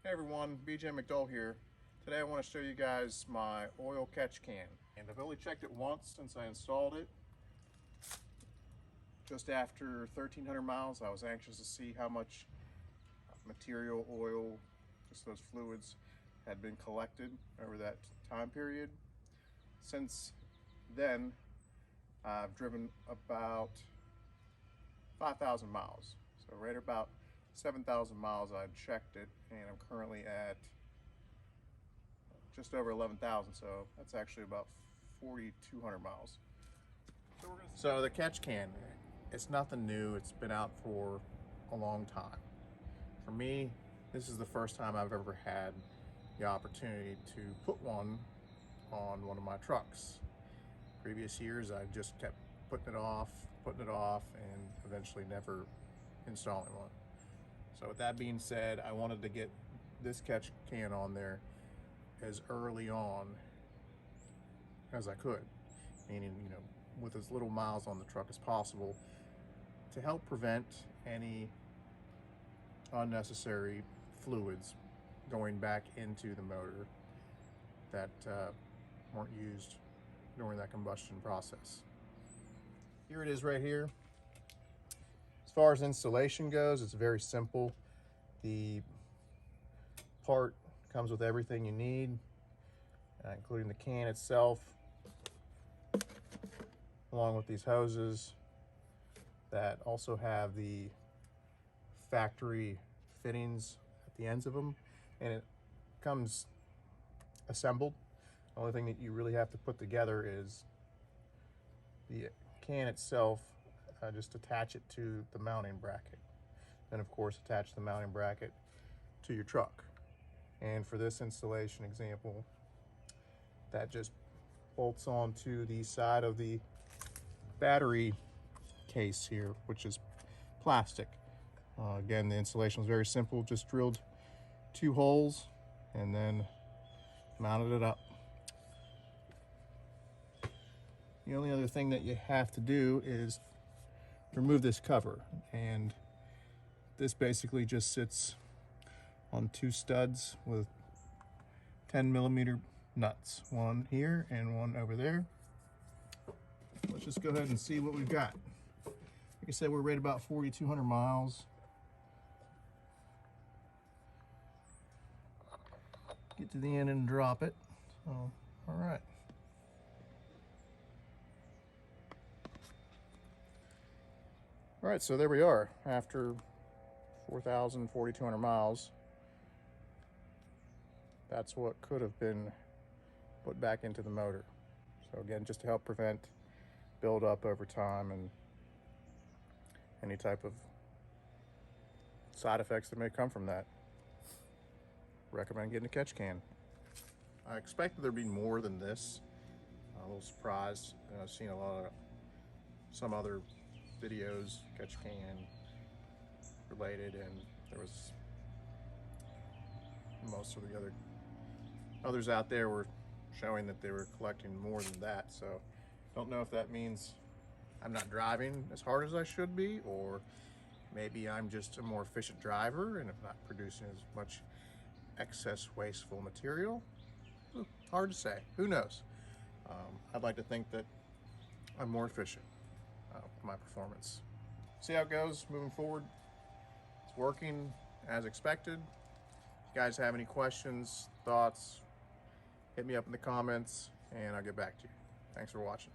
Hey everyone, BJ McDowell here. Today I want to show you guys my oil catch can. And I've only checked it once since I installed it. Just after 1,300 miles, I was anxious to see how much material, oil, just those fluids had been collected over that time period. Since then, I've driven about 5,000 miles. So right about 7,000 miles I checked it, and I'm currently at just over 11,000, so that's actually about 4,200 miles. So the catch can, it's nothing new. It's been out for a long time. For me, this is the first time I've ever had the opportunity to put one on one of my trucks. Previous years I just kept putting it off, and eventually never installing one. So with that being said, I wanted to get this catch can on there as early on as I could, meaning, you know, with as little miles on the truck as possible, to help prevent any unnecessary fluids going back into the motor that weren't used during that combustion process. Here it is right here. As far as installation goes, it's very simple. The part comes with everything you need, including the can itself, along with these hoses that also have the factory fittings at the ends of them, and it comes assembled. The only thing that you really have to put together is the can itself. Just attach it to the mounting bracket. Then of course attach the mounting bracket to your truck. And for this installation example, that just bolts onto the side of the battery case here, which is plastic. Again, the installation was very simple. Just drilled 2 holes and then mounted it up. The only other thing that you have to do is remove this cover, and this basically just sits on 2 studs with 10mm nuts, one here and one over there. Let's just go ahead and see what we've got. Like I said, we're right about 4,200 miles. Get to the end and drop it. So, all right. All right, so there we are after 4,200 miles. That's what could have been put back into the motor. So again, just to help prevent buildup over time and any type of side effects that may come from that. Recommend getting a catch can. I expected there'd be more than this. I'm a little surprised. I've seen a lot of some other videos, catch can related, and there was most of the others out there were showing that they were collecting more than that. So don't know if that means I'm not driving as hard as I should be, or maybe I'm just a more efficient driver and I'm not producing as much excess wasteful material. Hard to say. Who knows? I'd like to think that I'm more efficient with my performance. See how it goes moving forward. It's working as expected. If you guys have any questions, thoughts, hit me up in the comments and I'll get back to you. Thanks for watching.